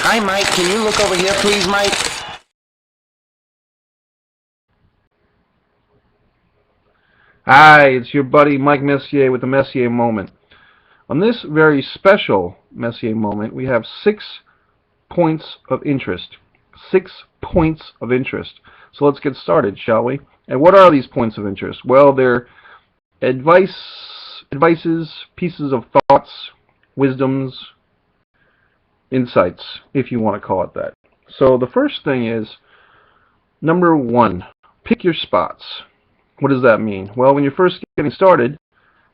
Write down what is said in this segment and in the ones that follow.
Hi, Mike. Can you look over here, please, Mike? Hi, it's your buddy Mike Messier with the Messier Moment. On this very special Messier Moment, we have 6 points of interest. 6 points of interest. So let's get started, shall we? And what are these points of interest? Well, they're advices, pieces of thoughts, wisdoms, insights, if you want to call it that. So the first thing is, number 1, pick your spots. What does that mean? Well, when you're first getting started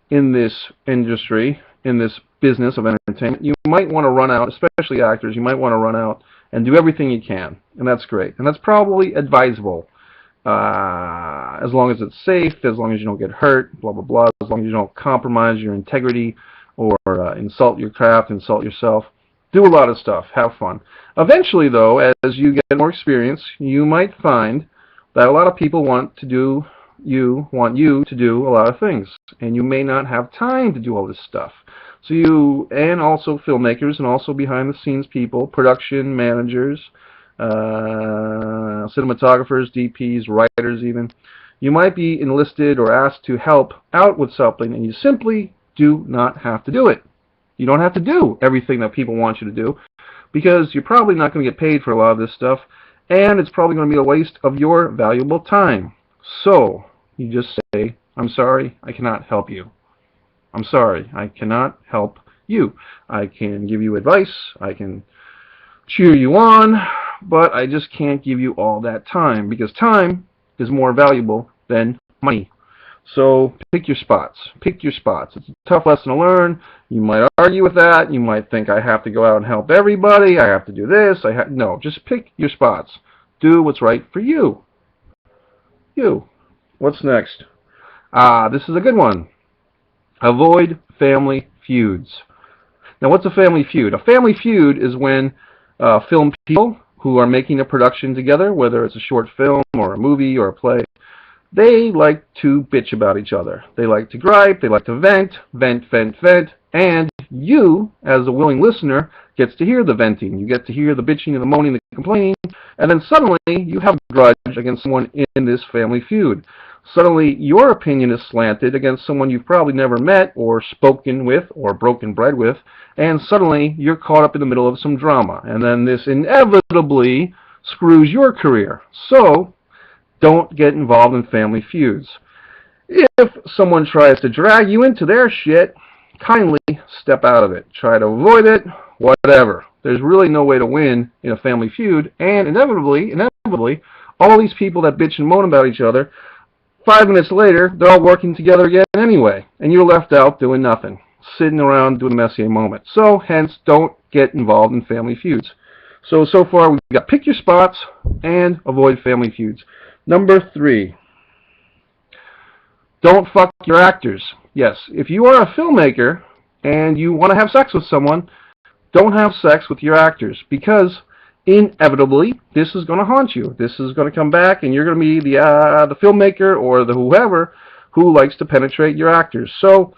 in this industry, in this business of entertainment, you might want to run out, especially actors, you might want to run out and do everything you can. And that's great. And that's probably advisable. As long as it's safe, as long as you don't get hurt, blah, blah, blah, as long as you don't compromise your integrity or insult your craft, insult yourself. Do a lot of stuff. Have fun. Eventually, though, as you get more experience, you might find that a lot of people want you to do a lot of things, and you may not have time to do all this stuff. So and also filmmakers, and also behind the scenes people, production managers, cinematographers, DPs, writers even, you might be enlisted or asked to help out with something, and you simply do not have to do it. You don't have to do everything that people want you to do, because you're probably not going to get paid for a lot of this stuff, and it's probably going to be a waste of your valuable time. So you just say, I'm sorry, I cannot help you. I'm sorry, I cannot help you. I can give you advice, I can cheer you on, but I just can't give you all that time, because time is more valuable than money. So pick your spots. Pick your spots. It's a tough lesson to learn. You might argue with that. You might think I have to go out and help everybody. I have to do this. No, just pick your spots. Do what's right for you. What's next? This is a good one. Avoid family feuds. Now, what's a family feud? A family feud is when film people who are making a production together, whether it's a short film or a movie or a play, they like to bitch about each other. They like to gripe, they like to vent, and you, as a willing listener, gets to hear the venting. You get to hear the bitching and the moaning, the complaining, and then suddenly you have a grudge against someone in this family feud. Suddenly your opinion is slanted against someone you've probably never met or spoken with or broken bread with, and suddenly you're caught up in the middle of some drama, and then this inevitably screws your career. So don't get involved in family feuds. If someone tries to drag you into their shit, kindly step out of it. Try to avoid it, whatever. There's really no way to win in a family feud, and inevitably, all these people that bitch and moan about each other, 5 minutes later, they're all working together again anyway, and you're left out doing nothing, sitting around doing a Messier moment. So, hence, don't get involved in family feuds. So far, we've got pick your spots and avoid family feuds. Number 3, don't fuck your actors. Yes, if you are a filmmaker and you want to have sex with someone, don't have sex with your actors, because inevitably this is going to haunt you. This is going to come back, and you're going to be the filmmaker or the whoever who likes to penetrate your actors. So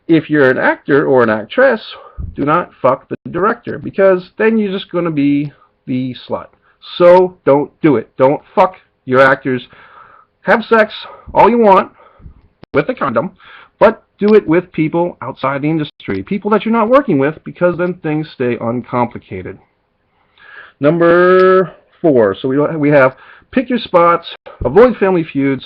if you're an actor or an actress, do not fuck the director, because then you're just going to be the slut. So don't do it. Don't fuck your actors. Have sex all you want with a condom, but do it with people outside the industry, people that you're not working with, because then things stay uncomplicated. Number 4, so we have pick your spots, avoid family feuds,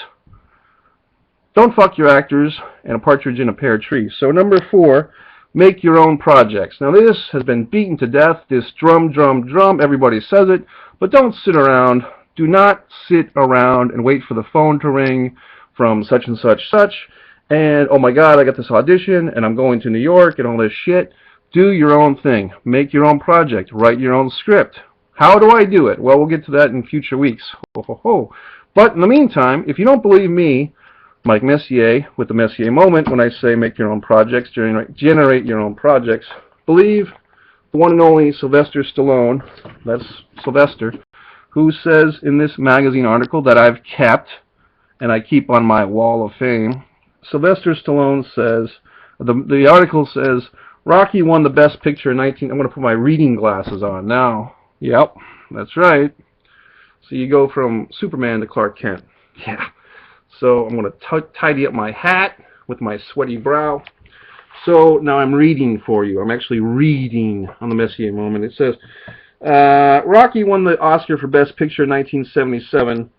don't fuck your actors, and a partridge in a pear tree. So number 4, make your own projects. Now this has been beaten to death, this drum, everybody says it, but don't sit around. Do not sit around and wait for the phone to ring from such and such, and oh my god, I got this audition, and I'm going to New York, and all this shit. Do your own thing. Make your own project. Write your own script. How do I do it? Well, we'll get to that in future weeks. But in the meantime, if you don't believe me, Mike Messier, with the Messier Moment, when I say make your own projects, generate your own projects, believe the one and only Sylvester Stallone, that's Sylvester, who says in this magazine article that I've kept, and I keep on my wall of fame, Sylvester Stallone says, the article says, Rocky won the Best Picture in I'm going to put my reading glasses on now. Yep, that's right. So you go from Superman to Clark Kent. Yeah. So I'm going to tidy up my hat with my sweaty brow. So now I'm reading for you. I'm actually reading on the Messier moment. It says, Rocky won the Oscar for Best Picture in 1977.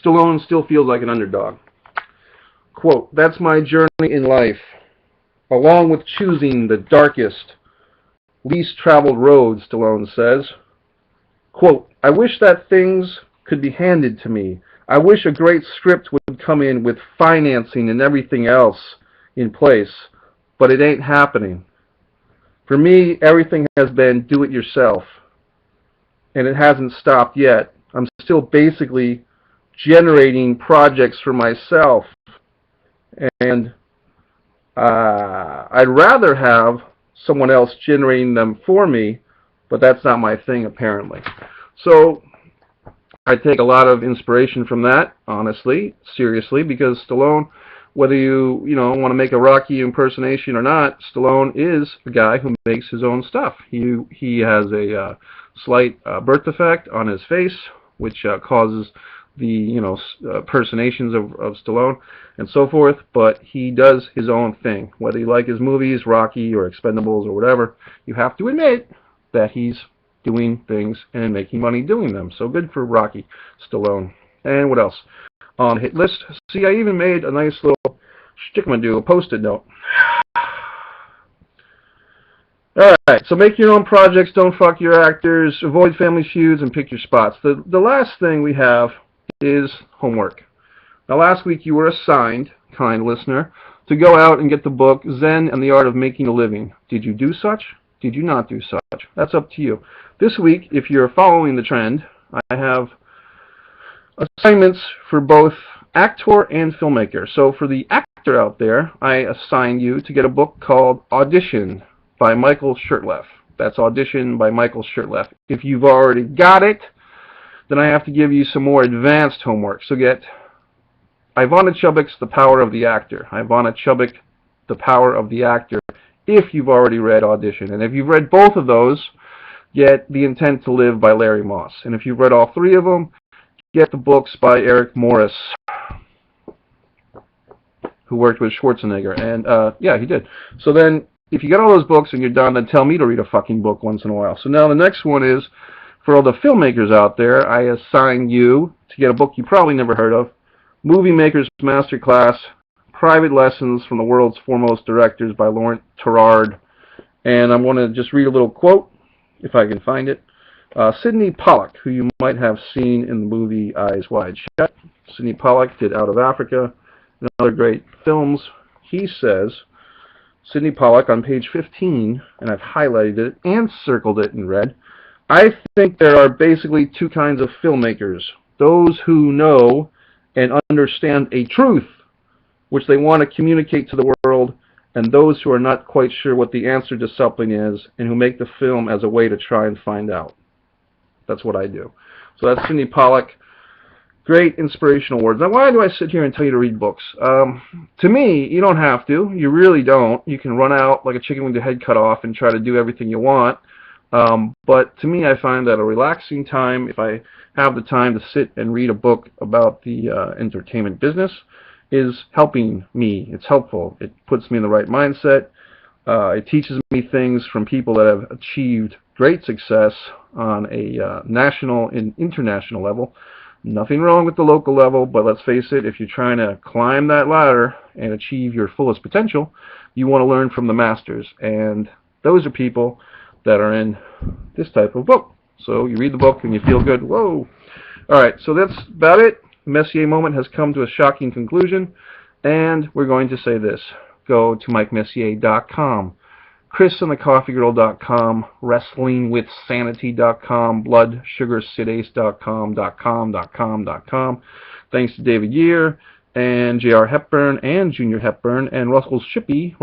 Stallone still feels like an underdog. Quote, that's my journey in life, along with choosing the darkest, least traveled road, Stallone says. Quote, I wish that things could be handed to me. I wish a great script would come in with financing and everything else in place, but it ain't happening. For me, everything has been do it yourself, and it hasn't stopped yet. I'm still basically generating projects for myself, and I'd rather have someone else generating them for me, but that's not my thing apparently. So I take a lot of inspiration from that, honestly, seriously, because Stallone, whether you want to make a Rocky impersonation or not, Stallone is a guy who makes his own stuff. He has a slight birth defect on his face, which causes the impersonations of Stallone and so forth, but he does his own thing. Whether you like his movies, Rocky or Expendables or whatever, you have to admit that he's doing things and making money doing them. So good for Rocky Stallone. And what else on the hit list? See, I even made a nice little Schtick Man a post-it note. Alright, so make your own projects, don't fuck your actors, avoid family feuds, and pick your spots. The last thing we have is homework. Now last week you were assigned, kind listener, to go out and get the book Zen and the Art of Making a Living. Did you do such? Did you not do such? That's up to you. This week, if you're following the trend, I have assignments for both actor and filmmaker. So for the actor out there, I assign you to get a book called Audition by Michael Shirtleff. That's Audition by Michael Shirtleff. If you've already got it, then I have to give you some more advanced homework. So get Ivana Chubbuck's The Power of the Actor. Ivana Chubbuck, The Power of the Actor, if you've already read Audition. And if you've read both of those, get The Intent to Live by Larry Moss. And if you've read all three of them, get the books by Eric Morris, who worked with Schwarzenegger. And, yeah, he did. So then, if you get all those books and you're done, then tell me to read a fucking book once in a while. So now the next one is, for all the filmmakers out there, I assign you to get a book you probably never heard of, Movie Maker's Masterclass, Private Lessons from the World's Foremost Directors by Laurent Terrard. And I'm going to just read a little quote, if I can find it. Sidney Pollack, who you might have seen in the movie Eyes Wide Shut. Sidney Pollack did Out of Africa and other great films. He says, Sidney Pollack on page 15, and I've highlighted it and circled it in red, I think there are basically two kinds of filmmakers. Those who know and understand a truth which they want to communicate to the world, and those who are not quite sure what the answer to something is and who make the film as a way to try and find out. That's what I do. So that's Sidney Pollack. Great inspirational words. Now, why do I sit here and tell you to read books? To me, you don't have to. You really don't. You can run out like a chicken with your head cut off and try to do everything you want. But to me, I find that a relaxing time, if I have the time to sit and read a book about the entertainment business, is helping me. It's helpful. It puts me in the right mindset. It teaches me things from people that have achieved great success on a national and international level. Nothing wrong with the local level, but let's face it, if you're trying to climb that ladder and achieve your fullest potential, you want to learn from the masters. And those are people that are in this type of book. So you read the book and you feel good. Whoa! Alright, so that's about it. The Messier moment has come to a shocking conclusion, and we're going to say this. Go to MikeMessier.com, ChrisandtheCoffeeGirl.com, WrestlingWithSanity.com, BloodSugarSidAce.com. Thanks to David Year, and J.R. Hepburn, and Junior Hepburn, and Russell Shippey,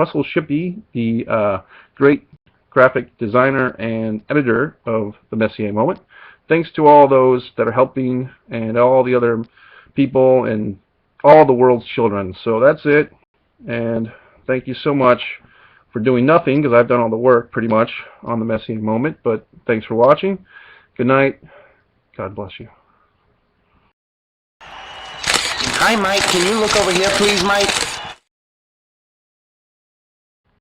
the great graphic designer and editor of the Messier moment. Thanks to all those that are helping, and all the other people, and all the world's children. So that's it, and thank you so much for doing nothing, because I've done all the work pretty much on the Messier moment. But thanks for watching. Good night. God bless you. Hi, Mike. Can you look over here, please, Mike?